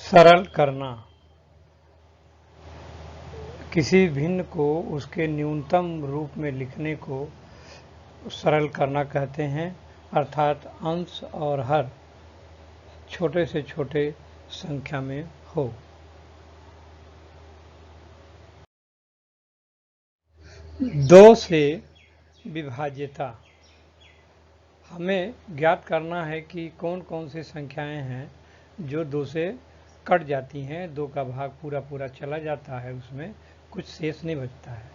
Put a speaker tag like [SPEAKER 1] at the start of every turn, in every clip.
[SPEAKER 1] सरल करना। किसी भिन्न को उसके न्यूनतम रूप में लिखने को सरल करना कहते हैं, अर्थात अंश और हर छोटे से छोटे संख्या में हो। दो से विभाज्यता। हमें ज्ञात करना है कि कौन कौन सी संख्याएं हैं जो 2 से कट जाती हैं, 2 का भाग पूरा पूरा चला जाता है, उसमें कुछ शेष नहीं बचता है।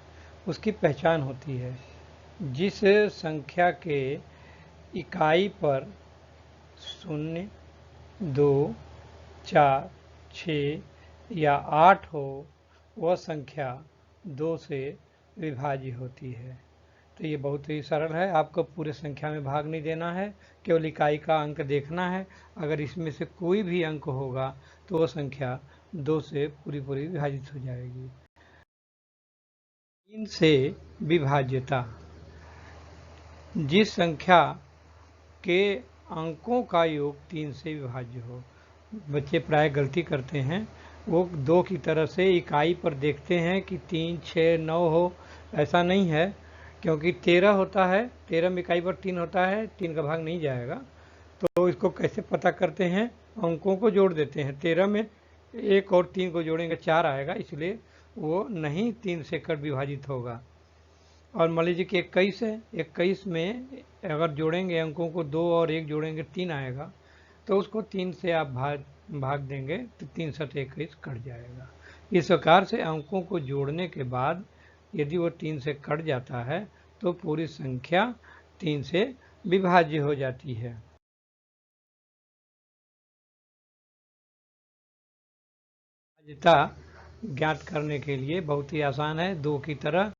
[SPEAKER 1] उसकी पहचान होती है। जिस संख्या के इकाई पर 0, 2, 4, 6 या 8 हो, वह संख्या 2 से विभाज्य होती है। तो ये बहुत ही सरल है। आपको पूरे संख्या में भाग नहीं देना है, केवल इकाई का अंक देखना है। अगर इसमें से कोई भी अंक होगा तो वो संख्या 2 से पूरी पूरी विभाजित हो जाएगी। 3 से विभाज्यता। जिस संख्या के अंकों का योग 3 से विभाज्य हो। बच्चे प्राय गलती करते हैं, वो 2 की तरह से इकाई पर देखते हैं कि 3, 6, 9 हो। ऐसा नहीं है, क्योंकि 13 होता है, 13 में इकाई पर 3 होता है, 3 का भाग नहीं जाएगा। तो इसको कैसे पता करते हैं? अंकों को जोड़ देते हैं। 13 में 1 और 3 को जोड़ेंगे 4 आएगा, इसलिए वो नहीं 3 से कट विभाजित होगा। और मान लीजिए कि 21 है, 21 में अगर जोड़ेंगे अंकों को, 2 और 1 जोड़ेंगे 3 आएगा, तो उसको 3 से आप भाग देंगे तो 3 7 21 कट जाएगा। इस प्रकार से अंकों को जोड़ने के बाद यदि वो 3 से कट जाता है तो पूरी संख्या 3 से विभाज्य हो जाती है। विभाज्यता ज्ञात करने के लिए बहुत ही आसान है। 2 की तरह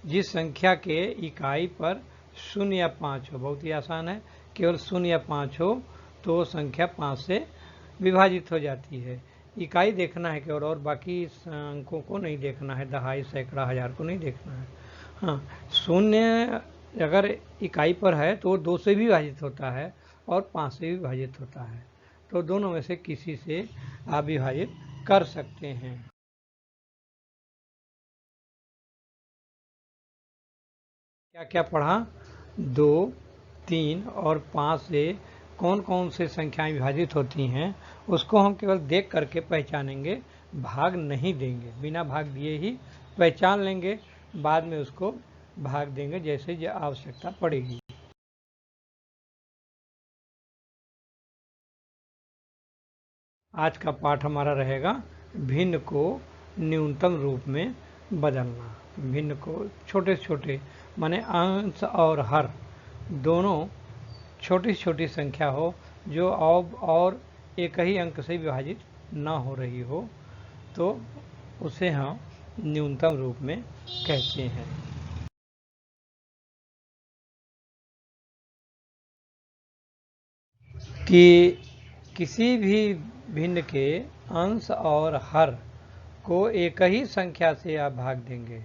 [SPEAKER 1] जिस संख्या के इकाई पर 0 या 5 हो, बहुत ही आसान है, केवल 0 या 5 हो तो वो संख्या 5 से विभाजित हो जाती है। इकाई देखना है केवल, और बाकी अंकों को नहीं देखना है, दहाई, सैकड़ा, हजार को नहीं देखना है। हाँ, 0 अगर इकाई पर है तो वो 2 से भी विभाजित होता है और 5 से भी विभाजित होता है। तो दोनों में से किसी से आप विभाजित कर सकते हैं। क्या क्या पढ़ा? 2, 3 और 5 से कौन कौन से संख्याएं विभाजित होती हैं उसको हम केवल देख करके पहचानेंगे, भाग नहीं देंगे। बिना भाग दिए ही पहचान लेंगे, बाद में उसको भाग देंगे जैसे जो आवश्यकता पड़ेगी। आज का पाठ हमारा रहेगा भिन्न को न्यूनतम रूप में बदलना। भिन्न को छोटे छोटे माने अंश और हर दोनों छोटी छोटी संख्या हो जो अब और एक ही अंक से विभाजित ना हो रही हो, तो उसे हम न्यूनतम रूप में कहते हैं। कि किसी भी भिन्न के अंश और हर को एक ही संख्या से आप भाग देंगे।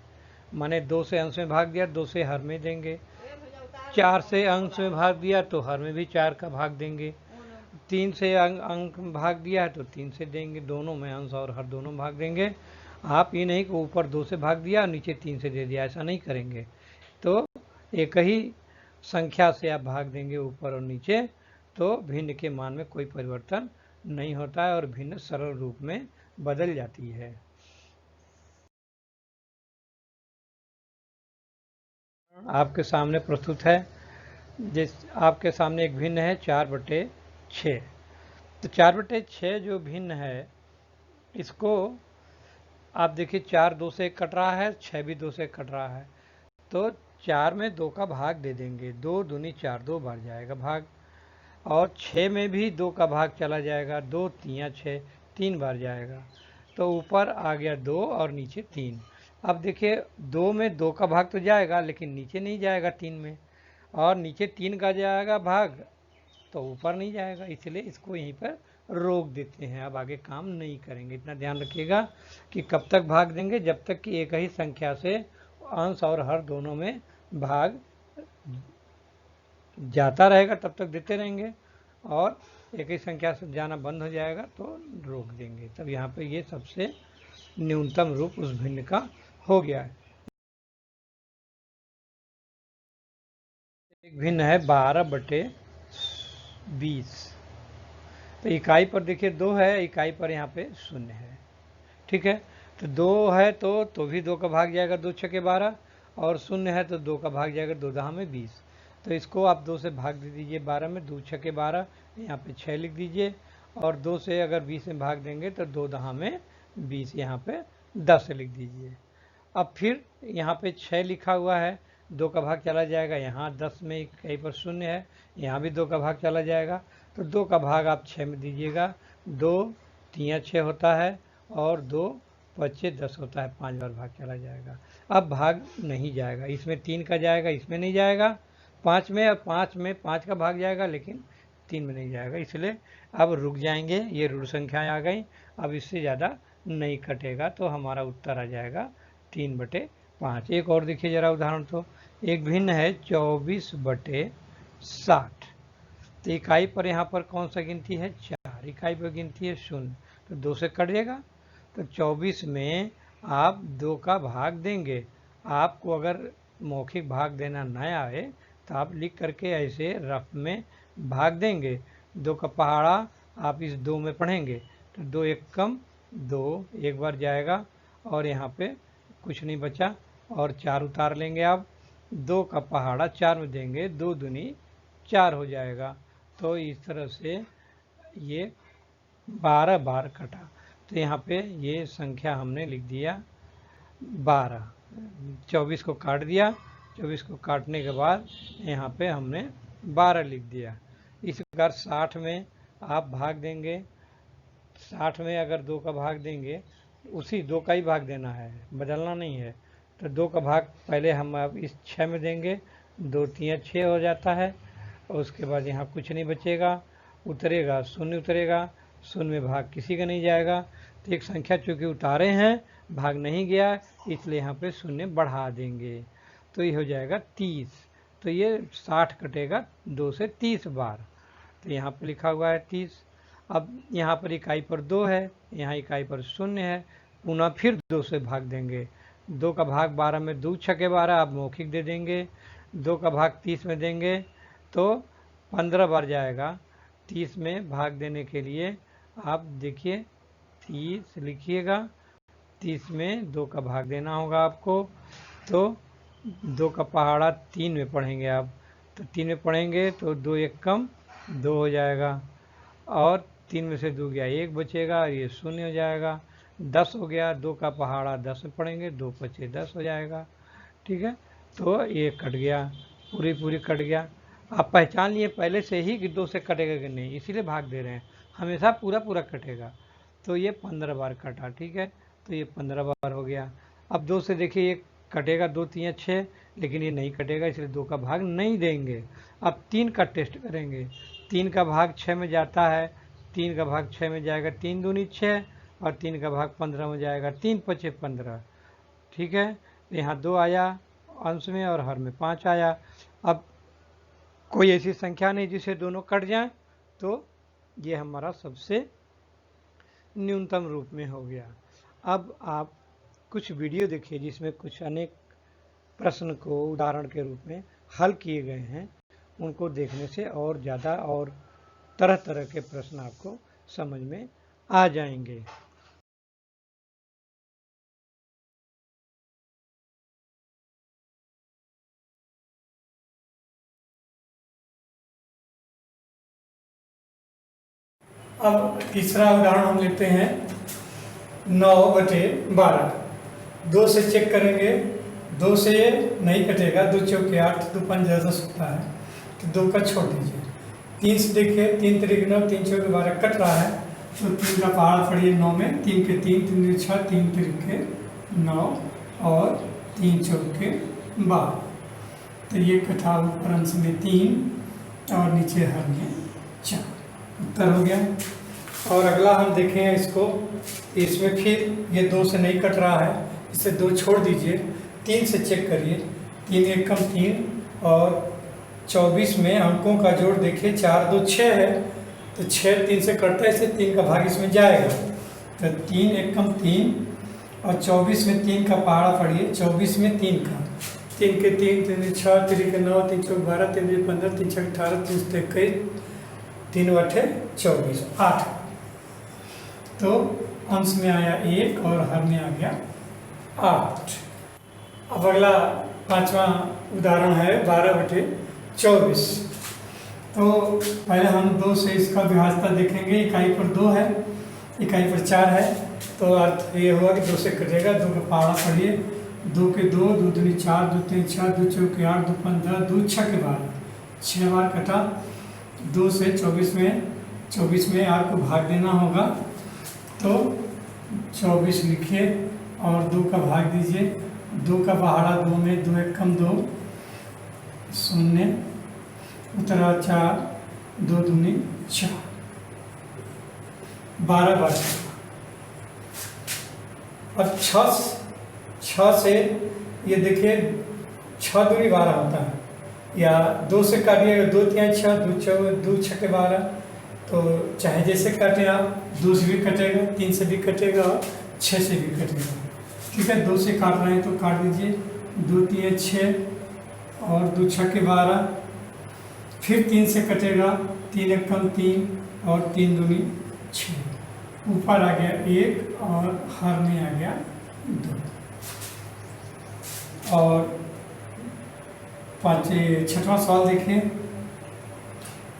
[SPEAKER 1] माने 2 से अंश में भाग दिया, 2 से हर में देंगे। 4 से अंश में भाग दिया तो हर में भी 4 का भाग देंगे। 3 से अंक भाग दिया है तो 3 से देंगे। दोनों में अंश और हर दोनों भाग देंगे। आप ये नहीं कि ऊपर 2 से भाग दिया और नीचे 3 से दे दिया, ऐसा नहीं करेंगे। तो एक ही संख्या से आप भाग देंगे ऊपर और नीचे, तो भिन्न के मान में कोई परिवर्तन नहीं होता है और भिन्न सरल रूप में बदल जाती है। आपके सामने प्रस्तुत है। जिस आपके सामने एक भिन्न है 4/6। तो 4/6 जो भिन्न है, इसको आप देखिए 4 2 से कट रहा है, 6 भी 2 से कट रहा है, तो 4 में 2 का भाग दे देंगे। 2 दूनी 4, 2 बार जाएगा भाग। और 6 में भी 2 का भाग चला जाएगा, 2 3 6, 3 बार जाएगा। तो ऊपर आ गया 2 और नीचे 3। अब देखिए 2 में 2 का भाग तो जाएगा लेकिन नीचे नहीं जाएगा 3 में, और नीचे 3 का जाएगा भाग तो ऊपर नहीं जाएगा, इसलिए इसको यहीं पर रोक देते हैं। अब आगे काम नहीं करेंगे। इतना ध्यान रखिएगा कि कब तक भाग देंगे, जब तक कि एक ही संख्या से अंश और हर दोनों में भाग जाता रहेगा तब तक देते रहेंगे, और एक ही संख्या से जाना बंद हो जाएगा तो रोक देंगे। तब यहाँ पे ये सबसे न्यूनतम रूप उस भिन्न का हो गया है। एक भिन्न है 12/20। तो इकाई पर देखिए 2 है, इकाई पर यहाँ पे 0 है। ठीक है, तो 2 है तो भी 2 का भाग जाएगा, 2 छके 12, और 0 है तो 2 का भाग जाएगा, 2 दहा में 20। तो इसको आप 2 से भाग दे दीजिए 12 में, 2 छके 12, यहाँ पे 6 लिख दीजिए, और 2 से अगर 20 में भाग देंगे तो 2 दहा में 20, यहाँ पे 10 लिख दीजिए। अब फिर यहाँ पे 6 लिखा हुआ है, 2 का भाग चला जाएगा, यहाँ 10 में इकाई पर 0 है, यहाँ भी 2 का भाग चला जाएगा, तो 2 का भाग आप 6 में दीजिएगा। 2 3 6 होता है, और 2 5 10 होता है, 5 बार भाग चला जाएगा। अब भाग नहीं जाएगा, इसमें 3 का जाएगा, इसमें नहीं जाएगा, 5 में, और 5 का भाग जाएगा, लेकिन 3 में नहीं जाएगा, इसलिए अब रुक जाएंगे। ये ऋण संख्याएं आ गई, अब इससे ज़्यादा नहीं कटेगा, तो हमारा उत्तर आ जाएगा 3/5। एक और देखिए जरा उदाहरण, तो एक भिन्न है 24/60। तो इकाई पर यहाँ पर कौन सा गिनती है, 4, इकाई पर गिनती है 0, तो 2 से कट जाएगा। तो 24 में आप 2 का भाग देंगे। आपको अगर मौखिक भाग देना न आए तो आप लिख करके ऐसे रफ में भाग देंगे। 2 का पहाड़ा आप इस 2 में पढ़ेंगे, तो 2 1 कम 2, एक बार जाएगा, और यहाँ पे कुछ नहीं बचा, और 4 उतार लेंगे आप, 2 का पहाड़ा 4 में देंगे, 2 दूनी 4 हो जाएगा। तो इस तरह से ये 12 बार कटा। तो यहाँ पे ये संख्या हमने लिख दिया 12। 24 को काट दिया, 24 को काटने के बाद यहाँ पे हमने 12 लिख दिया। इस प्रकार 60 में आप भाग देंगे, 60 में अगर 2 का भाग देंगे, उसी 2 का ही भाग देना है, बदलना नहीं है। तो 2 का भाग पहले हम अब इस 6 में देंगे, 2 3 6 हो जाता है, और उसके बाद यहाँ कुछ नहीं बचेगा, उतरेगा 0 उतरेगा, 0 में भाग किसी का नहीं जाएगा। तो एक संख्या चूँकि उतारे हैं, भाग नहीं गया, इसलिए यहाँ पे 0 बढ़ा देंगे, तो ये हो जाएगा 30। तो ये 60 कटेगा 2 से 30 बार, तो यहाँ पर लिखा हुआ है 30। अब यहाँ पर इकाई पर 2 है, यहाँ इकाई पर 0 है, पुनः फिर 2 से भाग देंगे। 2 का भाग 12 में, 2 छके 12 आप मौखिक दे देंगे, 2 का भाग 30 में देंगे तो 15 बार जाएगा। 30 में भाग देने के लिए आप देखिए 30 लिखिएगा, 30 में 2 का भाग देना होगा आपको, तो 2 का पहाड़ा 3 में पढ़ेंगे आप, तो 3 में पढ़ेंगे तो 2 1 कम 2 हो जाएगा, और 3 में से 2 गया 1 बचेगा, और ये 0 हो जाएगा। 10 हो गया, 2 का पहाड़ा 10 में पढ़ेंगे, 2 5 10 हो जाएगा। ठीक है, तो ये कट गया, पूरी कट गया। आप पहचान लिए पहले से ही कि 2 से कटेगा कि नहीं, इसीलिए भाग दे रहे हैं, हमेशा पूरा कटेगा। तो ये 15 बार कटा। ठीक है, तो ये 15 बार हो गया। अब 2 से देखिए ये कटेगा, 2 3 6, लेकिन ये नहीं कटेगा, इसलिए 2 का भाग नहीं देंगे। अब 3 का टेस्ट करेंगे। 3 का भाग 6 में जाता है, 3 का भाग 6 में जाएगा, 3 दूनी 6, और 3 का भाग 15 में जाएगा, 3 5 15। ठीक है, यहाँ 2 आया अंश में, और हर में 5 आया। अब कोई ऐसी संख्या नहीं जिसे दोनों कट जाएं, तो ये हमारा सबसे न्यूनतम रूप में हो गया। अब आप कुछ वीडियो देखिए जिसमें कुछ अनेक प्रश्न को उदाहरण के रूप में हल किए गए हैं, उनको देखने से और ज़्यादा और तरह तरह के प्रश्न आपको समझ में आ जाएंगे।
[SPEAKER 2] अब तीसरा उदाहरण हम लेते हैं 9/12। 2 से चेक करेंगे, 2 से नहीं कटेगा, 2 चौके 8, 2 पंजे 10 होता है, तो 2 का छोड़ दीजिए। 3 से देखिए, 3 3 9, 3 चौके 12 कट रहा है, तो 3 का पहाड़ पड़िए 9 में, 3 के 3, 3 6, 3 के 9, और 3 चौके 12। तो ये कटा ऊपर अंश में 3 और नीचे हर में 4, उत्तर हो गया। और अगला हम देखें इसको, इसमें फिर ये 2 से नहीं कट रहा है, इसे 2 छोड़ दीजिए, 3 से चेक करिए, 3 1 कम 3, और 24 में अंकों का जोड़ देखिए 4 2 6 है, तो 6 3 से कटता है, इसलिए 3 का भाग इसमें जाएगा। तो 3 एकम 3 और 24 में 3 का पहाड़ा पढ़िए, 24 में 3 का, 3 के 3 3 6 3 के 9 3 चौक 12 3 15 3 6 18 3 से 21 3 8 24 8। तो अंश में आया 1 और हर में आ गया 8। अब अगला 5वां उदाहरण है 12/24। तो पहले हम 2 से इसका विभाज्यता देखेंगे। इकाई पर 2 है, इकाई पर 4 है, तो अर्थ ये हुआ कि 2 से कटेगा। 2 का पहाड़ा पढ़िए, 2 के 2 2 दूनी 4 2 3 6 2 चौके 8 2 15 2 6 के 12 6 बार कटा। 2 से 24 में 8 को भाग देना होगा, तो 24 लिखिए और 2 का भाग दीजिए। 2 का पहाड़ा 2 में 2 एकम 2 0 उतरा 4 2 दूनी 4 12 बार। अब 6 से ये देखिए 6 दूनी 12 होता है, या 2 से काटिएगा 2 3 6 2 6 के 12। तो चाहे जैसे काटे आप, 2 से भी कटेगा, 3 से भी कटेगा और 6 से भी कटेगा। ठीक है, 2 से काट रहे हैं तो काट दीजिए, 2 3 6 और 2 6 के 12। फिर 3 से कटेगा, 3 एकम 3 और 3 दूनी 6। ऊपर आ गया 1 और हर में आ गया 2। और 6वां सवाल देखिए,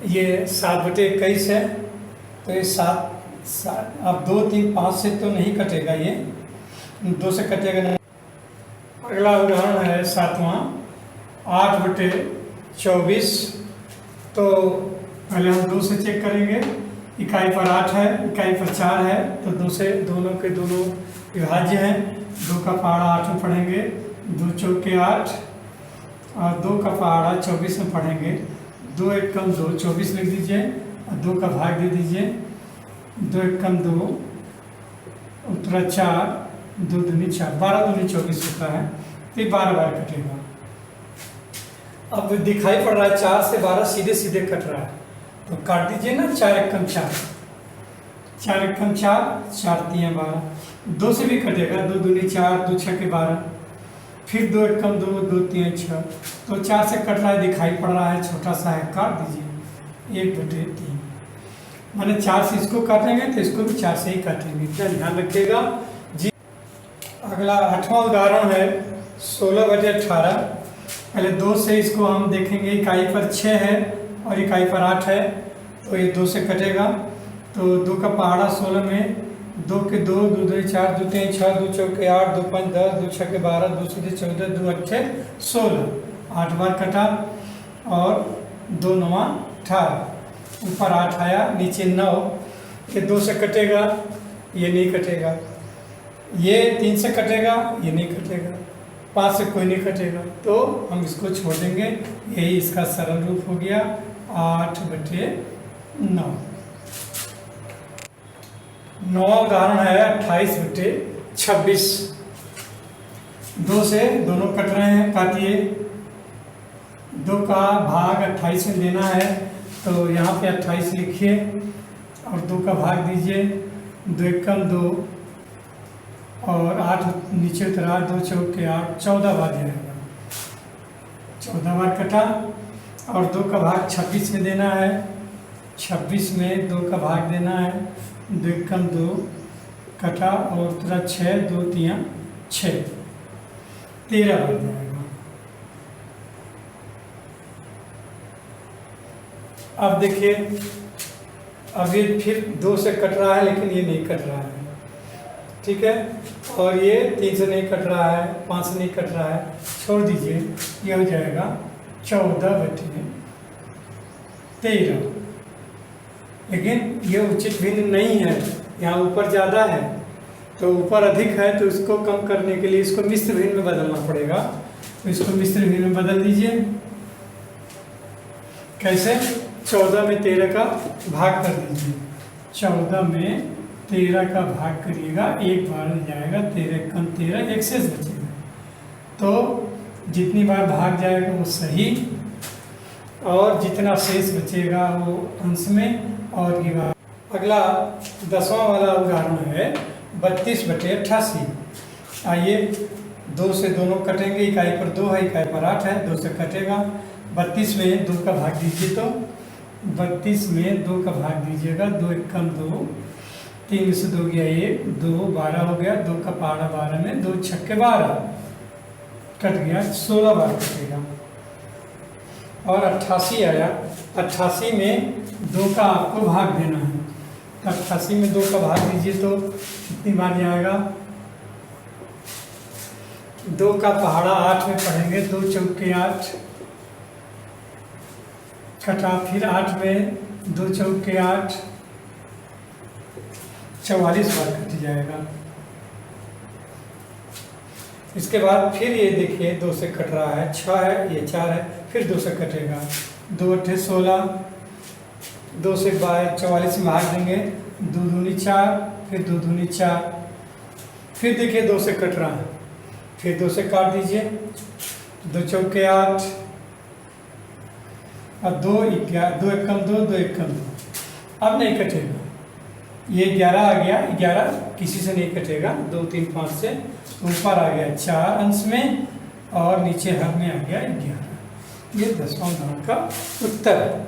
[SPEAKER 2] ये 7/21 है। तो ये 7 अब 2 3 5 से तो नहीं कटेगा, ये 2 से कटेगा नहीं। अगला उदाहरण है 7वां 8/24। तो पहले हम 2 से चेक करेंगे। इकाई पर 8 है, इकाई पर 4 है, तो 2 से दोनों के दोनों विभाज्य हैं। 2 का पहाड़ा 8 में पढ़ेंगे, 2 चौके 8 और 2 का पहाड़ा 24 में पढ़ेंगे। 2 एकम 2 24 लिख दीजिए और 2 का भाग दे दीजिए। 2 एकम 2 उत्तरा 4 2 दूनी 4 12 दूनी 24 होता है, तो ये 12 बार कटेगा। अब दिखाई पड़ रहा है 4 से 12 सीधे सीधे कट रहा है, तो काट दीजिए ना। 4 एकम 4 4 एकम 4 4 3 12। 2 से भी कटेगा, 2 दूनी 4 2 6 के 12। फिर 2 एकम 2 2 3 6। तो 4 से कट रहा है, दिखाई पड़ रहा है, छोटा सा है, काट दीजिए 1/3। माने 4 से इसको काटेंगे तो इसको भी 4 से ही काटेंगे, क्या ध्यान रखिएगा जी। अगला 8वां उदाहरण है 16/18। पहले 2 से इसको हम देखेंगे। इकाई पर 6 है और इकाई पर 8 है, तो ये 2 से कटेगा। तो 2 का पहाड़ा 16 में 2 के 2 2 2 4 2 3 6 2 चौके 8 2 5 10 2 6 के 12 2 सीधे 14 2 8 16 8 बार कटा और 2 9 18। ऊपर 8 आया, नीचे 9। ये 2 से कटेगा, ये नहीं कटेगा। ये 3 से कटेगा, ये नहीं कटेगा। 5 से कोई नहीं कटेगा, तो हम इसको छोड़ देंगे। यही इसका सरल रूप हो गया 8/9। 9वां उदाहरण है 28/26। 2 से दोनों कट रहे हैं, काटिए। 2 का भाग 28 में देना है, तो यहाँ पे 28 लिखिए और 2 का भाग दीजिए। 2 एकम 2 और 8 नीचे उतरा, 2 चौके 8 14 बार जाएगा। 14 बार कटा और 2 का भाग 26 में देना है। 26 में 2 का भाग देना है। 2 एकम 2 कटा और उतरा 6 2 3 6 13 बार जाएगा। अब देखिए, अब ये फिर 2 से कट रहा है, लेकिन ये नहीं कट रहा है। ठीक है, और ये 3 से नहीं कट रहा है, 5 से नहीं कट रहा है, छोड़ दीजिए। ये हो जाएगा 14/13। लेकिन ये उचित भिन्न नहीं है, यहाँ ऊपर ज़्यादा है, तो ऊपर अधिक है, तो इसको कम करने के लिए इसको मिश्र भिन्न में बदलना पड़ेगा। तो इसको मिश्र भिन्न में बदल दीजिए। कैसे? 14 में 13 का भाग कर दीजिए। 14 में 13 का भाग करिएगा, 1 बार जाएगा। 13 कम 13 एक शेष बचेगा। तो जितनी बार भाग जाएगा वो सही। और जितना शेष बचेगा वो अंश में और ये अगला 10वां वाला उदाहरण है 32/88। आइए 2 से दोनों कटेंगे, इकाई पर 2 है, इकाई पर 8 है, 2 से कटेगा। 32 में 2 का भाग दीजिए, तो 32 में 2 का भाग दीजिएगा, 2 एकम 2, 3 से 2 गया 1, 2 12 हो गया, 2 का पहाड़ा 12 में 2 छक्के 12 कट गया, 16 बार कटेगा। और 88 आया, 88 में 2 का आपको भाग देना है, तो 88 में 2 का भाग दीजिए तो कितनी बार जाएगा, 2 का पहाड़ा 8 में पढ़ेंगे, 2 चौके 8 कटा, फिर 8 में 2 चौके 8 44 बार कट जाएगा। इसके बाद फिर ये देखिए 2 से कट रहा है, 6 है, ये 4 है, फिर 2 से कटेगा, 2 8 16, 2 से 44 में भाग देंगे, 2 दूनी 4, फिर 2 दूनी 4, फिर देखिए 2 से कट रहा है, फिर 2 से काट दीजिए, 2 चौके 8 और 2 एकम 2, 2 एकम 2, अब नहीं कटेगा, ये 11 आ गया, 11 किसी से नहीं कटेगा, 2 3 5 से ऊपर आ गया 4 अंश में और नीचे हर में आ गया 11। ये 10वां उदाहरण का उत्तर है।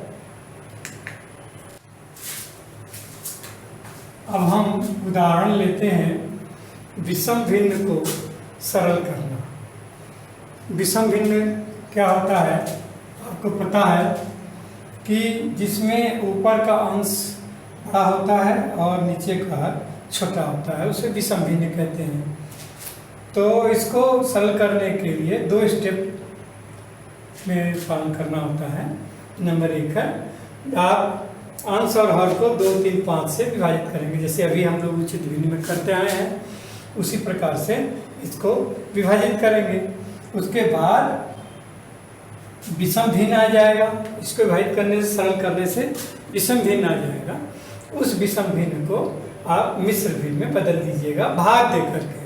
[SPEAKER 2] अब हम उदाहरण लेते हैं विषम भिन्न को सरल करना। विषम भिन्न क्या होता है, आपको पता है कि जिसमें ऊपर का अंश बड़ा होता है और नीचे का छोटा होता है, उसे विषम भिन्न कहते हैं। तो इसको सरल करने के लिए 2 स्टेप में पालन करना होता है। नंबर 1 है, आप अंश और हर को 2 3 5 से विभाजित करेंगे, जैसे अभी हम लोग उचित भिन्न में करते आए हैं, उसी प्रकार से इसको विभाजित करेंगे। उसके बाद विषम भिन्न आ जाएगा, इसको विभाजित करने से, सरल करने से विषम भिन्न आ जाएगा। उस विषम भिन्न को आप मिश्र भिन्न में बदल दीजिएगा, भाग दे करके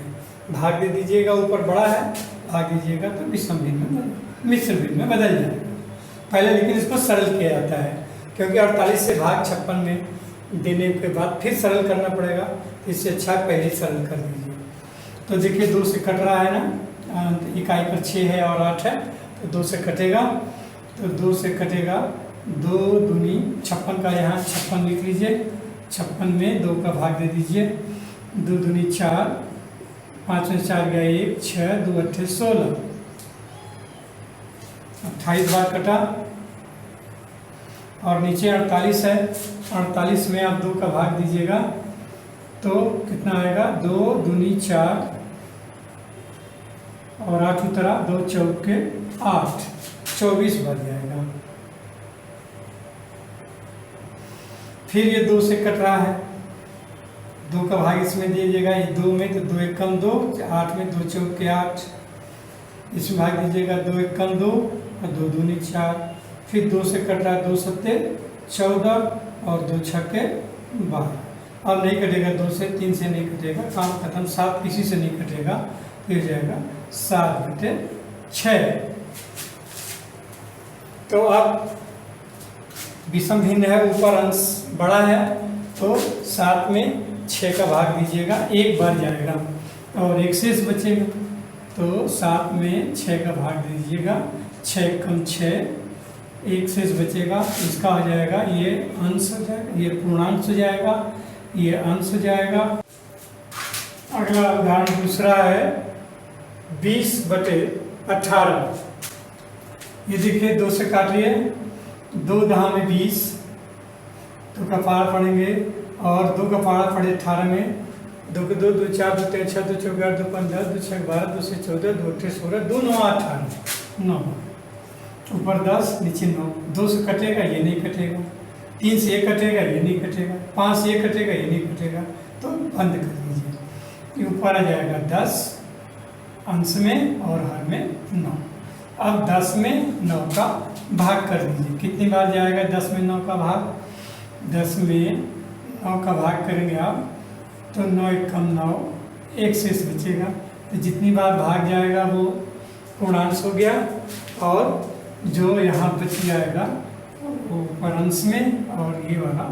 [SPEAKER 2] भाग दे दीजिएगा, ऊपर बड़ा है भाग दीजिएगा तो विषम भिन्न में मिश्र भिन्न में बदल जाएगा। पहले लेकिन इसको सरल किया जाता है, क्योंकि 48 से भाग 56 में देने के बाद फिर सरल करना पड़ेगा, इससे अच्छा पहले सरल कर दीजिए। तो देखिए 2 से कट रहा है ना, इकाई पर 6 है और 8 है, तो 2 से कटेगा, तो 2 से कटेगा, 2 दूनी 56 का यहाँ 56 लिख लीजिए, 56 में 2 का भाग दे दीजिए, 2 दूनी 4, 5 में 4 गया 1, 6, 2 8 16, 28 बार कटा। और नीचे 48 है, 48 में आप 2 का भाग दीजिएगा तो कितना आएगा, 2 दूनी 4 और 8 उतरा, 2 चौके 8, 24 बन जाएगा। फिर ये 2 से कट रहा है, 2 का भाग इसमें दीजिएगा, ये 2 में तो 2 एकम 2, 8 में 2 चौके 8, इसमें भाग दीजिएगा 2 एकम 2 और 2 दूनी 4, फिर 2 से कट रहा है, 2 सत्ते 14 और 2 छक्के 12। अब नहीं कटेगा, 2 से 3 से नहीं कटेगा, काम खत्म। 7 किसी से नहीं कटेगा, फिर जाएगा 7/6। तो अब विषम भिन्न है, ऊपर अंश बड़ा है, तो 7 में 6 का भाग दीजिएगा, 1 बार जाएगा और 1 शेष बचेगा, तो 7 में 6 का भाग दीजिएगा, 6 कम 6, 1 शेष बचेगा, इसका हो जाएगा, ये अंश हो जाएगा, ये पूर्णांश हो जाएगा, ये अंश हो जाएगा। अगला उदाहरण दूसरा है 20/18। ये देखिए 2 से काटिए, 2 दहा में 20, 2 का पहाड़ पढ़ेंगे और 2 का पहाड़ा पढ़े 18 में, 2 के 2 2 4 2 3 6 2 4 8 2 5 10 2 6 12 2 से 14 2 8 16 2 9 18 9, ऊपर 10 नीचे 9। 2 से कटेगा, ये नहीं कटेगा, 3 से ये कटेगा, ये नहीं कटेगा, 5 से ये कटेगा, ये नहीं कटेगा, तो बंद कर दीजिए। ये ऊपर आ जाएगा 10 अंश में और हर में 9। अब 10 में 9 का भाग कर दीजिए, कितनी बार जाएगा 10 में 9 का भाग, 10 में 9 का भाग करेंगे आप तो 9 एकम 9, 1 शेष बचेगा, तो जितनी बार भाग जाएगा वो पूर्णांश हो गया और जो यहाँ बच जाएगा ऊपर अंश में और ये वाला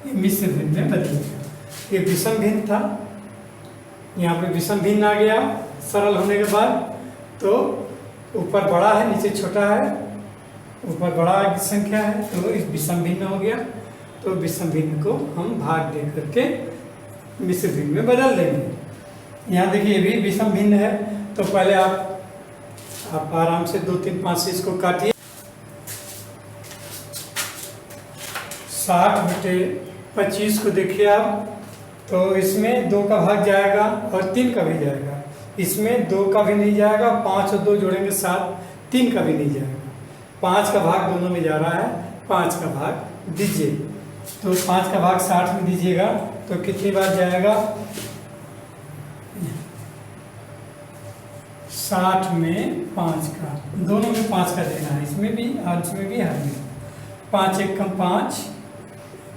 [SPEAKER 2] ये मिश्र भिन्न में बदल गया। ये विषम भिन्न था, यहाँ पे विषम भिन्न आ गया सरल होने के बाद। तो ऊपर बड़ा है नीचे छोटा है, ऊपर बड़ा की संख्या है तो इस विषम भिन्न हो गया। तो विषम भिन्न को हम भाग दे करके मिश्र भिन्न में बदल देंगे। यहाँ देखिए ये भी विषम भिन्न है। तो पहले आप आराम से 2, 3, 5 से इसको काटिए। 60/25 को देखिए आप, तो इसमें 2 का भाग जाएगा और 3 का भी जाएगा। इसमें 2 का भी नहीं जाएगा, 5 और 2 जोड़ेंगे 7, 3 का भी नहीं जाएगा। 5 का भाग दोनों में जा रहा है, 5 का भाग दीजिए। तो 5 का भाग 60 में दीजिएगा तो कितनी बार जाएगा? 60 में 5 का, दोनों में 5 का देना है, इसमें भी और इसमें भी हर में। 5 1 कम 5,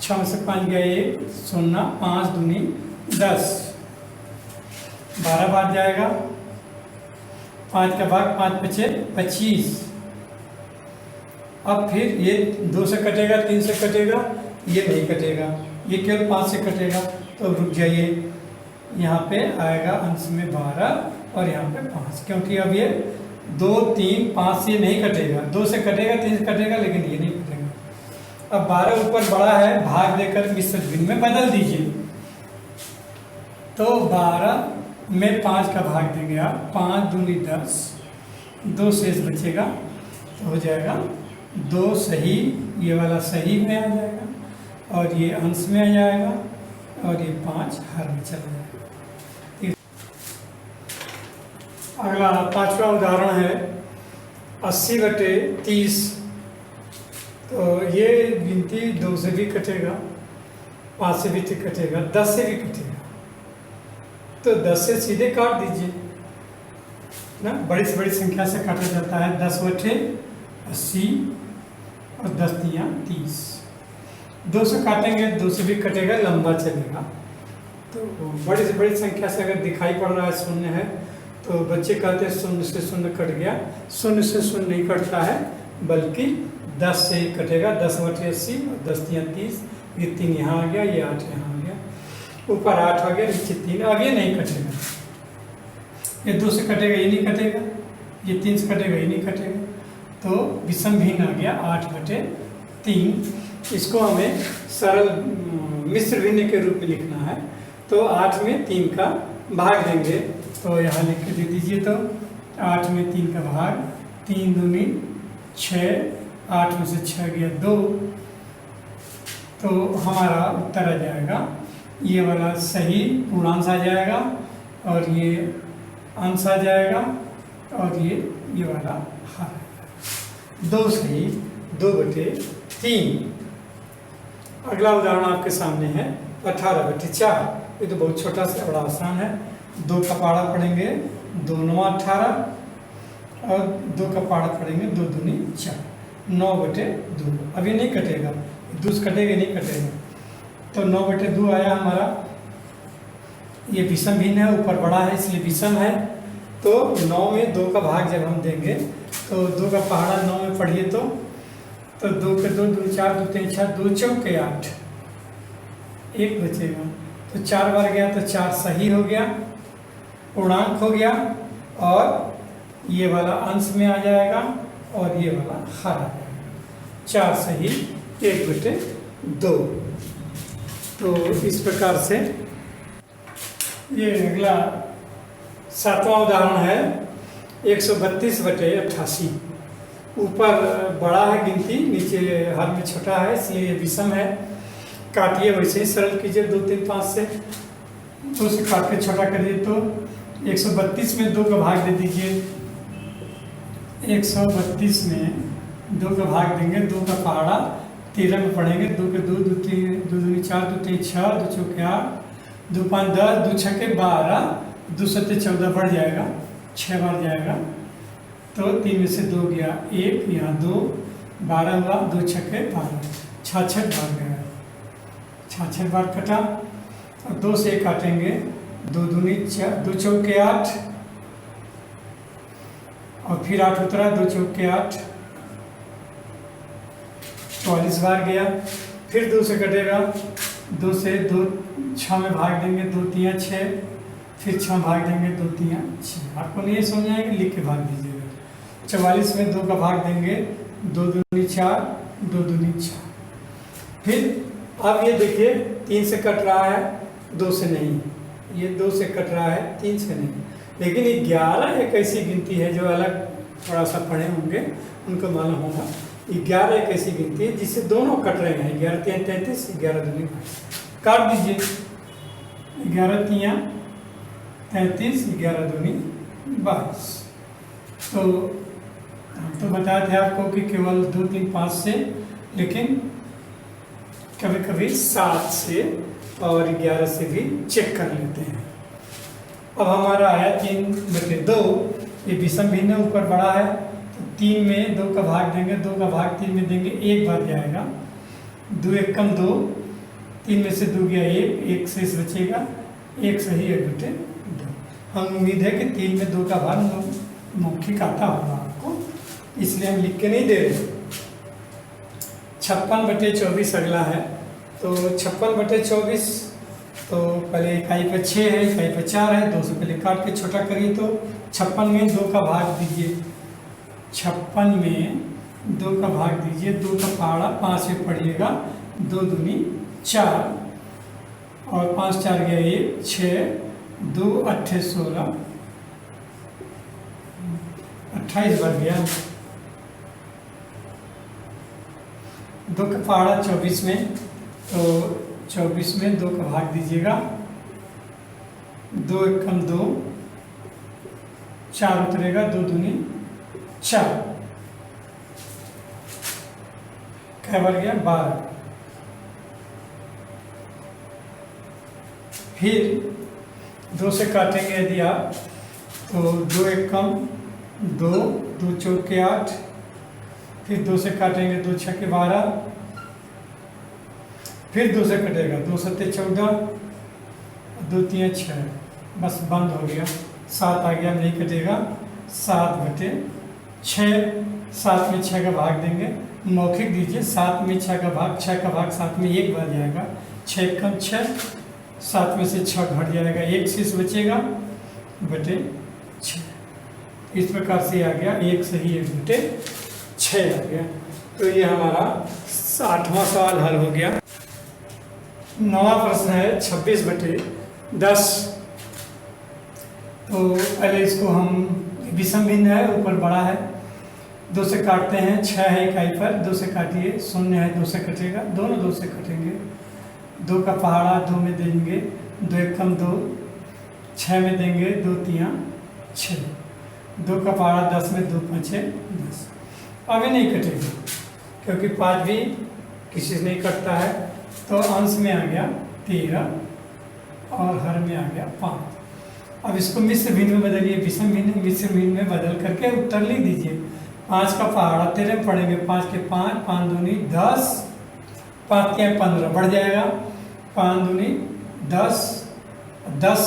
[SPEAKER 2] 6 से 5 गया 1, 0, 5 दूनी 10, 12 बार जाएगा। 5 का भाग 5 बचे 25। अब फिर ये 2 से कटेगा, 3 से कटेगा, ये नहीं कटेगा, ये केवल 5 से कटेगा। तो रुक जाइए, यहाँ पे आएगा अंश में 12 और यहाँ पे 5, क्योंकि अब ये 2, 3, 5 से नहीं कटेगा, 2 से कटेगा, 3 से कटेगा, लेकिन ये नहीं कटेगा। अब 12 ऊपर बड़ा है, भाग देकर मिश्र भिन्न में बदल दीजिए। तो 12 में 5 का भाग देंगे आप, 5 दूनी 10, 2 शेष बचेगा तो हो जाएगा 2 सही, ये वाला सही में आ जाएगा और ये अंश में आ जाएगा और ये 5 हर में चला जाएगा। अगला 5वां उदाहरण है 80/30। तो ये गिनती 2 से भी कटेगा, 5 से भी कटेगा, 10 से भी कटेगा। तो 10 से सीधे काट दीजिए ना, बड़ी से बड़ी संख्या से काटा जाता है। 10/80 और 10 तियाँ 30। 2 से काटेंगे, 2 से भी कटेगा, लंबा चलेगा। तो बड़ी से बड़ी संख्या से अगर दिखाई पड़ रहा है शून्य है तो बच्चे कहते हैं 0 से 0 कट गया। 0 से 0 नहीं कटता है, बल्कि 10 से ही कटेगा। 10/80 और 10 तियाँ 30, ये 3 यहाँ आ गया, ये 8 यहाँ आ गया, ऊपर 8 आ गया, नीचे 3। अब ये नहीं कटेगा, ये 2 से कटेगा, ये नहीं कटेगा, ये 3 से कटेगा, ये नहीं कटेगा। तो विषम भिन्न आ गया 8/3। इसको हमें सरल मिश्र भिन्न के रूप में लिखना है। तो 8 में 3 का भाग देंगे, तो यहाँ लिख के दे दीजिए। तो 8 में 3 का भाग, 3 दूनी 6, 8 में से 6 गया 2। तो हमारा उत्तर आ जाएगा, ये वाला सही पूर्णांश आ जाएगा और ये अंश आ जाएगा और ये वाला हर। 2 सही, 2/3। अगला उदाहरण आपके सामने है 18/4। ये तो बहुत छोटा सा, बड़ा आसान है। 2 का पाड़ा पढ़ेंगे, 2 9 18 और 2 का पाड़ा पढ़ेंगे, 2 दूनी 4, 9/2। अभी नहीं कटेगा, 2 से कटेगा, नहीं कटेगा। तो 9/2 आया हमारा। ये विषम भिन्न है, ऊपर बड़ा है इसलिए विषम है। तो 9 में 2 का भाग जब हम देंगे तो 2 का पहाड़ा 9 में पढ़िए तो 2 के 2, 2 4, 2 3 6, 2 चौके 8, 1 बचेगा। तो 4 बार गया तो 4 सही हो गया, पूर्णांक हो गया और ये वाला अंश में आ जाएगा और ये वाला हर आ जाएगा। 4 सही, 1/2। तो इस प्रकार से ये अगला 7वां उदाहरण है 132/88। ऊपर बड़ा है गिनती, नीचे हर में छोटा है, इसलिए ये विषम है। काटिए, वैसे ही सरल कीजिए 2 3 5 से। 2 से काट के छोटा करिए तो 132 में 2 का भाग दे दीजिए। 132 में 2 का भाग देंगे, 2 का पहाड़ा 13 में पढ़ेंगे। 2 के 2, 2 3, 2 दूनी 4, 2 3 6, 2 चौके 8, 2 5 10, 2 6 12, 2 7 14 बढ़ जाएगा, 6 बार जाएगा। तो 3 में से 2 गया 1, यहाँ 2, 12 हुआ, 2 छक्के 12, 66 बार गया, 66 बार कटा। और 2 से काटेंगे, 2 दूनी 4, 2 चौके 8 और फिर 8 उतरा, 2 चौके 8 44 बार गया। फिर 2 से कटेगा, 2 से 2 6 में भाग देंगे, 2 3 6, फिर 6 भाग देंगे, 2 3 6। आपको नहीं समझ आएगा, लिख के भाग दीजिएगा। 44 में 2 का भाग देंगे, 2 दूनी 4, 2 दूनी 4। फिर अब ये देखिए 3 से कट रहा है, 2 से नहीं। ये 2 से कट रहा है, 3 से नहीं। लेकिन 11 एक ऐसी गिनती है जो अलग थोड़ा सा पढ़े होंगे उनको मालूम होगा। 11 एक ऐसी गिनती है जिससे दोनों कट रहे हैं। 11 3 33, 11 दूनी 22। काट दीजिए। 11 3 33, 11 दूनी 22। तो हम तो बताए थे आपको कि केवल 2 3 5 से, लेकिन कभी कभी 7 से और 11 से भी चेक कर लेते हैं। अब हमारा आया 3/2। ये विषम भिन्न ऊपर बड़ा है, तो 3 में 2 का भाग देंगे, 2 का भाग 3 में देंगे, 1 बार जाएगा। 2 1 कम 2, 3 में से 2 गया 1, 1 शेष बचेगा, 1 सही 1/2। हम उम्मीद है कि 3 में 2 का भाग मौखिक आता होगा आपको, इसलिए हम लिख के नहीं दे रहे। 56/24 अगला है। तो 56/24, तो पहले इकाई पर 6 है, इकाई पर 4 है। 2 से पहले काट के छोटा करिए, तो 56 में 2 का भाग दीजिए। 56 में 2 का भाग दीजिए, 2 का पहाड़ा 5 में पड़िएगा, 2 दूनी 4, और 5 4 गया 1 6, 2 8 16, 28 बार गया। 2 का पहाड़ा 24 में, तो 24 में 2 का भाग दीजिएगा। 2 1 कम 2, 4 उतरेगा, 2 दूनी 4। कै बार गया 12। फिर 2 से काटेंगे यदि आप, तो 2 1 कम 2, 2 4 के 8। फिर 2 से काटेंगे, 2 6 के 12। फिर 2 से कटेगा, 2 7 14, 2 3 6, बस बंद हो गया। 7 आ गया, नहीं कटेगा। 7/6, 7 में 6 का भाग देंगे, मौखिक दीजिए। 7 में 6 का भाग, 6 का भाग 7 में 1 बार जाएगा, 6 कम 6, 7 में से 6 घट जाएगा, 1 शेष बचेगा /6। इस प्रकार से आ गया 1 सही 1/6 आ गया। तो ये हमारा 8वां सवाल हल हो गया। 9वां प्रश्न है 26/10। तो पहले इसको हम विषम भिन्न है, ऊपर बड़ा है, 2 से काटते हैं। 6 है इकाई पर, 2 से काटिए। 0 है, 2 से कटेगा, दोनों 2 से कटेंगे। 2 का पहाड़ा 2 में देंगे, 2 1 कम 2, 6 में देंगे, 2 3 6। 2 का पहाड़ा 10 में, 2 5 10। अभी नहीं कटेगा क्योंकि 5 भी किसी से नहीं कटता है, तो अंश में आ गया 13 और हर में आ गया 5। अब इसको मिश्र भिन्न में बदलिए। विषम भिन्न मिश्र भिन्न में बदल करके उत्तर लिख दीजिए। 5 का पहाड़ा 13 में पढ़ेंगे, 5 के 5, 5 दूनी 10, 5 के 15 बढ़ जाएगा, 5 दूनी 10, 10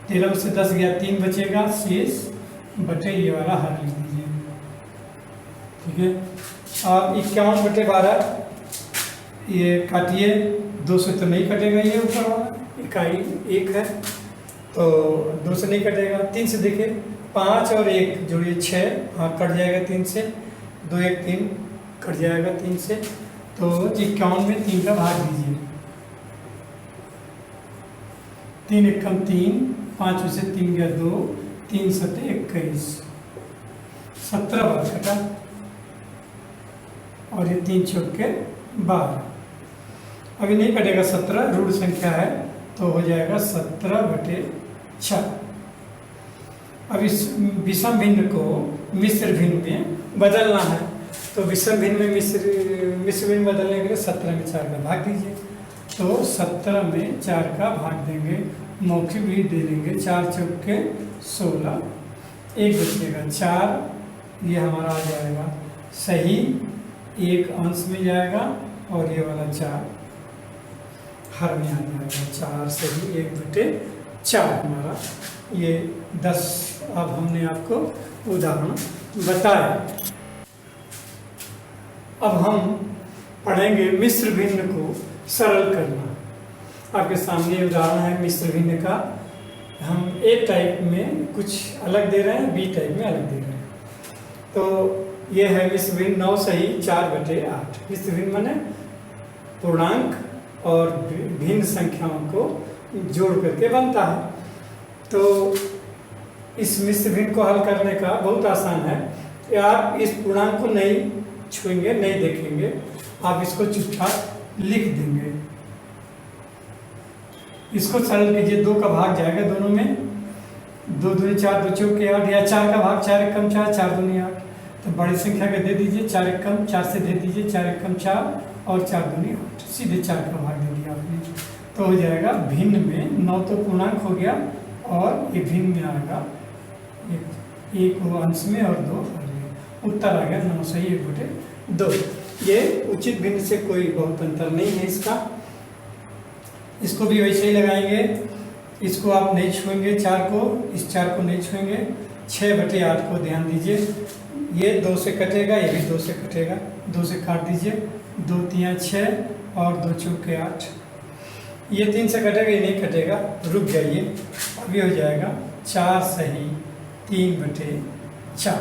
[SPEAKER 2] 13 से 10 गया, 3 बचेगा शेष बटे ये वाला हर लिख दीजिए। ठीक है। अब 51/12 ये काटिए। 2 से तो नहीं कटेगा, ये ऊपर वाला इकाई 1 है, तो 2 से नहीं कटेगा। 3 से देखिए, 5 और 1 जोड़िए 6, हाँ कट जाएगा 3 से। 2 1 3 कट जाएगा 3 से, तो 51 में 3 का भाग दीजिए। 3 1 कम 3, 5 में से 3 गया 2, 3 7 21, 17 बार कटा, और ये 3 चौके 12। अभी नहीं कटेगा, 17 ऋण संख्या है, तो हो जाएगा 17/6। अब इस विषम भिन्न को मिश्र भिन्न में बदलना है, तो विषम भिन्न में मिश्र भिन्न बदलने के लिए 17 में 4 का भाग दीजिए। तो 17 में 4 का भाग देंगे, मौखिक भी दे देंगे। 4 चौके 16, 1 बचेगा 4, ये हमारा आ जाएगा सही, 1 अंश में जाएगा, और ये वाला 4 हर में आ जाएगा। 4 सही 1/4 हमारा ये 10। अब हमने आपको उदाहरण बताया। अब हम पढ़ेंगे मिश्र भिन्न को सरल करना। आपके सामने उदाहरण है मिश्र भिन्न का। हम ए टाइप में कुछ अलग दे रहे हैं, बी टाइप में अलग दे रहे हैं। तो ये है मिश्र भिन्न 9 सही 4/8। मिश्र भिन्न माने पूर्णांक और भिन्न संख्याओं को जोड़ करके बनता है। तो इस मिश्र भिन्न को हल करने का बहुत आसान है कि आप इस पूर्णांक को नहीं छुएंगे, नहीं देखेंगे, आप इसको चुपचाप लिख देंगे। इसको सरल कीजिए, 2 का भाग जाएगा दोनों में, 2 दूनी 4, 2 चौके 8, या 4 का भाग 4 एकम 4, 4 दूनी 8। तो बड़ी संख्या का दे दीजिए 4 एकम 4 से दे दीजिए 4 एकम 4 और 4 दूनी 8, सीधे 4 का भाग दे दिया आपने। तो हो जाएगा भिन्न में 9 तो पूर्णांक हो गया और ये भिन्न में आएगा 1 अंश में और 2 उत्तर आ गया 9 सही 1/2। ये उचित भिन्न से कोई बहुत अंतर नहीं है इसका। इसको भी वैसे ही लगाएंगे, इसको आप नहीं छुएंगे 4 को, इस 4 को नहीं छुएंगे। 6/8 को ध्यान दीजिए, ये 2 से कटेगा, ये भी 2 से कटेगा, 2 से काट दीजिए, 2 3 6 और 2 चौके 8। ये 3 से कटेगा, ये नहीं कटेगा, रुक जाइए, अभी हो जाएगा 4 सही 3/4।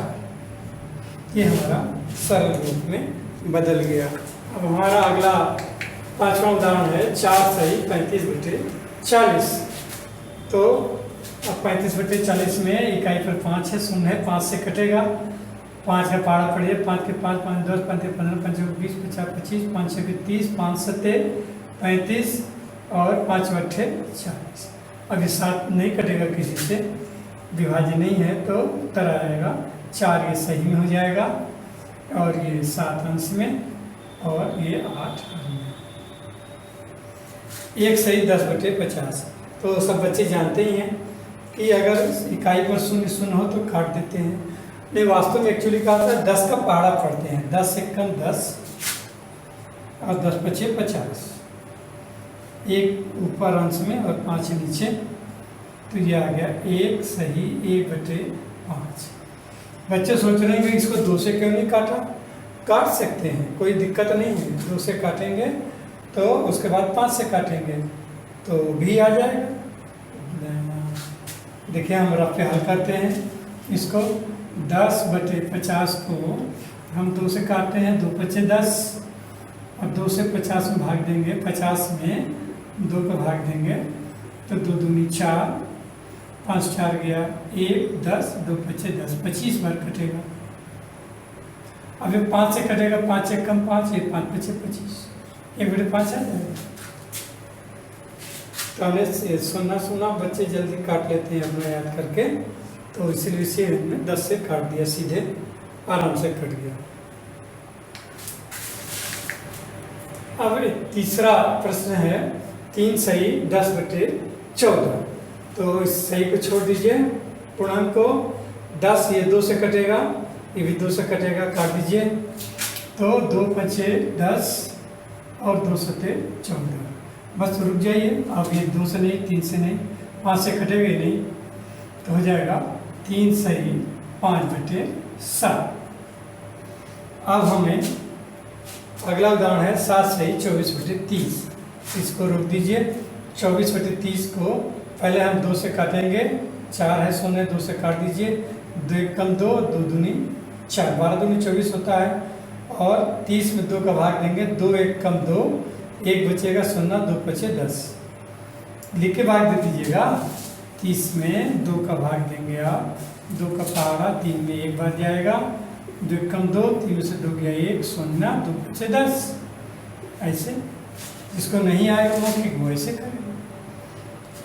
[SPEAKER 2] ये हमारा सरल रूप में बदल गया। अब हमारा अगला 5वां उदाहरण है 4 सही 35/40। तो अब 35/40 में इकाई पर 5 है, शून्य है, 5 से कटेगा, 5 का पारा पड़िए, 5 के 5 5 10 5 15 5 20 50 25 5 6 30 5 7 35 और 5 8 40। अभी 7 नहीं कटेगा, किसी से विभाज्य नहीं है, तो उत्तर आएगा 4। ये सही में हो जाएगा और ये 7 अंश में और ये 8 में। 1 सही 10/50। तो सब बच्चे जानते ही हैं कि अगर इकाई पर 0 0 हो तो काट देते हैं। नहीं, वास्तव में एक्चुअली कहा था 10 का पहाड़ा पढ़ते हैं, 10 एकम 10 और 10/5 50। 1 ऊपर अंश में और 5 नीचे, तो ये आ गया 1 सही 1/5। बच्चे सोच रहे हैं कि इसको 2 से क्यों नहीं काटा? काट सकते हैं, कोई दिक्कत नहीं है। 2 से काटेंगे तो उसके बाद 5 से काटेंगे तो भी आ जाएगा। देखिए हम रफ पे हल करते हैं इसको। 10/50 को हम 2 से काटते हैं, 2 5 10 और 2 से 50 में भाग देंगे, 50 में 2 का भाग देंगे तो 2 दूनी 4, 5 4 गया 1 10, 2 5 10, 25 बार कटेगा। अब ये 5 से कटेगा, 5 एकम 5, ये 5 5 25, 1/5 आ जाएगा। तो हमने सुना बच्चे जल्दी काट लेते हैं अपना याद करके, तो इसलिए हमने 10 से काट दिया, सीधे आराम से कट गया। अब तीसरा प्रश्न है 3 सही 10/14। तो इस सही को छोड़ दीजिए, पूर्णांक को 10, ये 2 से कटेगा, ये भी 2 से कटेगा, काट दीजिए। तो 2 5 10 और 2 7 14। बस रुक जाइए, अब ये 2 से नहीं, 3 से नहीं, 5 से कटेगा ही नहीं, तो हो जाएगा 3 सही 5/7। अब हमें अगला उदाहरण है 7 सही 24/30। इसको रोक दीजिए। 24/30 को पहले हम 2 से काटेंगे, 4 है, 0 2 से काट दीजिए, 2 एकम 2, 2 दूनी 4, 12 दूनी 24 होता है और 30 में 2 का भाग देंगे, 2 एकम 2, 1 बचेगा 0, 2 5 10। लिख के भाग दे दीजिएगा। 30 में 2 का भाग देंगे आप, 2 का पहाड़ा 3 में 1 बार जाएगा, 2 एकम 2, 3 में से 2 गया 1, 0, 2 5 10। ऐसे जिसको नहीं आएगा मौखिक वो ऐसे करेगा।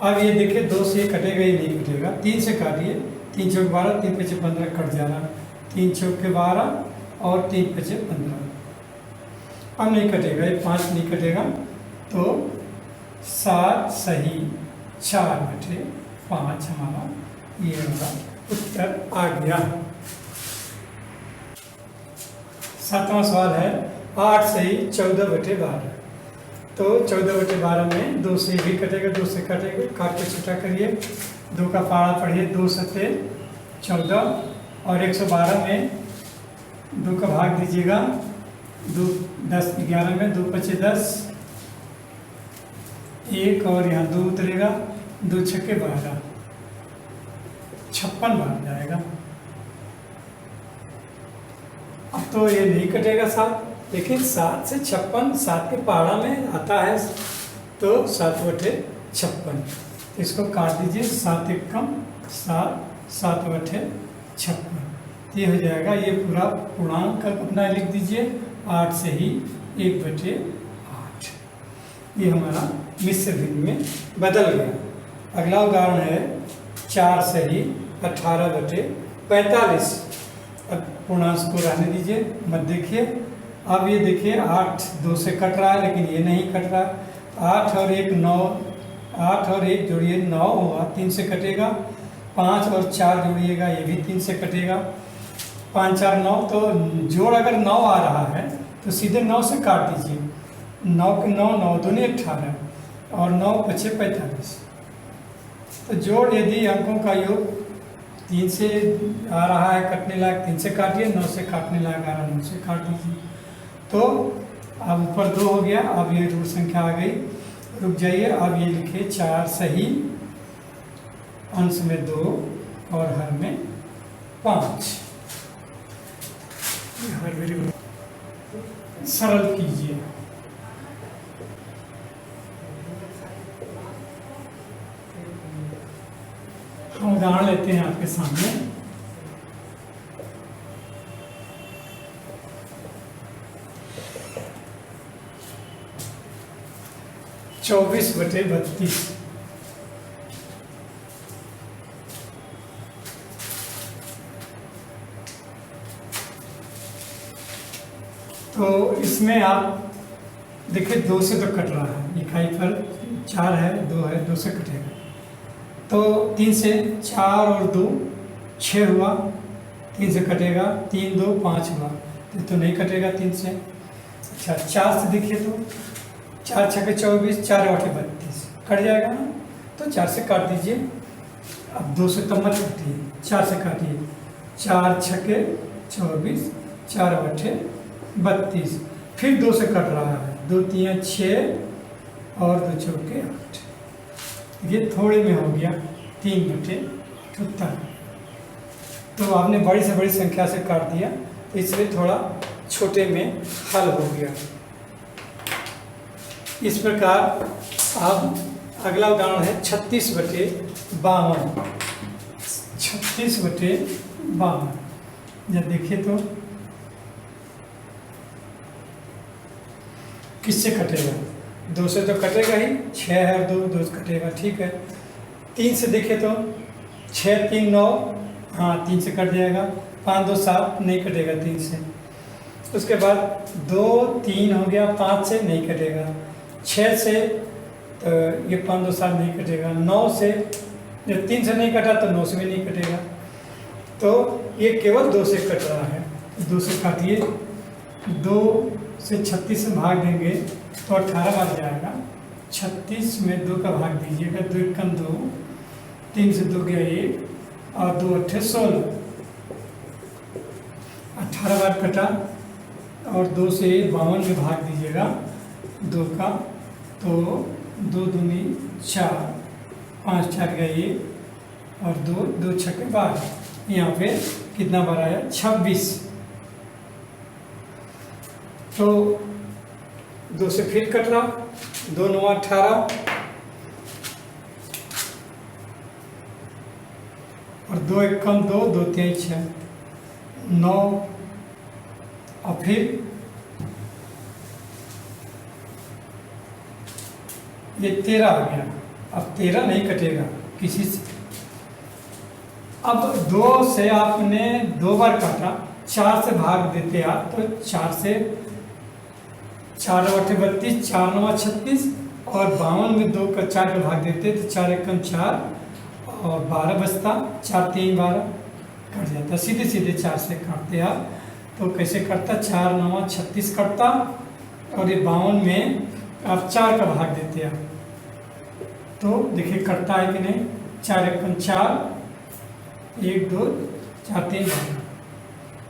[SPEAKER 2] अब ये देखिए 2 से कटेगा ही नहीं कटेगा, 3 से काटिए, 3 चौक 12, 3 5 15 कट जा रहा, 3 चौक के 12 और 3 5 15। अब नहीं कटेगा, ये 5 नहीं कटेगा, तो 7 सही 4/5 हमारा ये हमारा उत्तर आ गया। 7वां सवाल है 8 सही 14/12। तो 14/12 में 2 से भी कटेगा, 2 से कटेगा, काट के छोटा करिए, 2 का पारा पढ़िए, 2 7 14 और 112 में 2 का भाग दीजिएगा, दो 10 11 में 2 पचे 10, एक और यहाँ 2 उतरेगा, 2 छक्के 12, 56 बार जाएगा। अब तो ये नहीं कटेगा 7, लेकिन 7 से 56, 7 के पहाड़ा में आता है तो 7 बटे 56, इसको काट दीजिए। 7 एकम 7, 7 बटे 56, ये हो जाएगा। ये पूरा पूर्णांक अपना लिख दीजिए, 8 से ही 1 बटे 8, ये हमारा मिश्र भिन्न में बदल गया। अगला उदाहरण है 4 से ही 18 बटे 45। अब पूर्णांश को रहने दीजिए, मत देखिए। अब ये देखिए 8 2 से कट रहा है, लेकिन ये नहीं कट रहा। 8 और 1 9, 8 और 1 जोड़िए 9 होगा, 3 से कटेगा। 5 और 4 जोड़िएगा, ये भी 3 से कटेगा। 5 4 9, तो जोड़ अगर 9 आ रहा है तो सीधे 9 से काट दीजिए। 9 के 9, 9 दूनी 18 और 9 पचे 45। तो जोड़ यदि अंकों का योग 3 से आ रहा है कटने लायक, 3 से काटिए। 9 से काटने लायक आ रहा है, 9 से काट दीजिए। तो अब ऊपर 2 हो गया, अब ये ऋण संख्या आ गई। रुक जाइए, अब ये लिखिए 4 सही, अंश में 2 और हर में 5। हर वेरिएबल सरल कीजिए। हम उदाहरण लेते हैं आपके सामने। चौबीस बटे 32। तो इसमें आप देखिए 2 से तो कट रहा है, इकाई पर 4 है, 2 है, 2 से कटेगा। तो 3 से 4 और 2 6 हुआ, 3 से कटेगा। 3 2 5 हुआ, तो नहीं कटेगा 3 से। अच्छा 4 से देखिए तो 4 छक्के 24, 4 आठे 32, कट जाएगा ना, तो 4 से काट दीजिए। अब 2 से तब मत काटिए, 4 से काटिए। 4 छक्के 24, 4 आठे 32, फिर 2 से कट रहा है। 2 3 6 और 2 चौके 8, ये थोड़े में हो गया 3 बटे 78। तो आपने बड़ी से बड़ी संख्या से काट दिया, तो इसलिए थोड़ा छोटे में हल हो गया। इस प्रकार अब अगला उदाहरण है 36 बटे 52। 36 बटे 52, जब देखिए तो किससे कटेगा? 2 से तो कटेगा ही, 6 है और 2 से कटेगा, ठीक है। 3 से देखे तो 6 3 9, हाँ 3 से कट जाएगा। 5 2 7, नहीं कटेगा 3 से। उसके बाद 2 3 हो गया, 5 से नहीं कटेगा। 6 से तो ये 5 2 7 नहीं कटेगा। 9 से, जब 3 से नहीं कटा तो 9 से भी नहीं कटेगा। तो ये केवल 2 से कट रहा है, 2 से काटिए। 2 से 36 में भाग देंगे तो 18 बच जाएगा। 36 में 2 का भाग दीजिएगा। 2 एकम 2, 3 से 2 गया 1 और 2 अट्ठे 16, 18 बार कटा। और 2 से 52 में भाग दीजिएगा 2 का, तो 2 दूनी 4, 5 4 गया 1 और 2 2 छक्के 12। यहाँ पे कितना बार आया? 26। तो 2 से फिर कट रहा, 2 9 18 और 2 एकम 2, 2 3 6 9 और फिर ये 13 आ गया। अब 13 नहीं कटेगा किसी से। अब 2 से आपने 2 बार काटा, 4 से भाग देते आप तो 4 से 4 8 32, 4 9 36 और 52 में 2 का 4 का भाग देते तो 4 एकम 4 और 12 बचता। 4 3 12 कट जाता। सीधे सीधे 4 से काटते आप तो कैसे कटता? 4 9 36 कटता और ये 52 में आप 4 का भाग देते आप तो देखिए कटता है कि नहीं। 4 एकम 4, 1 2 4 3 12,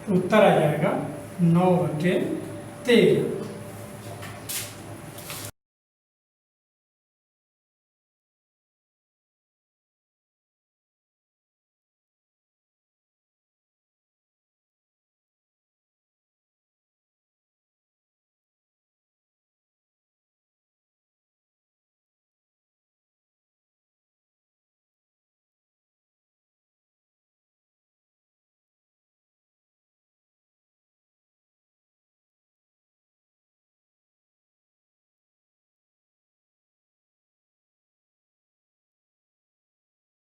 [SPEAKER 2] तो उत्तर आ जाएगा 9 बटे 13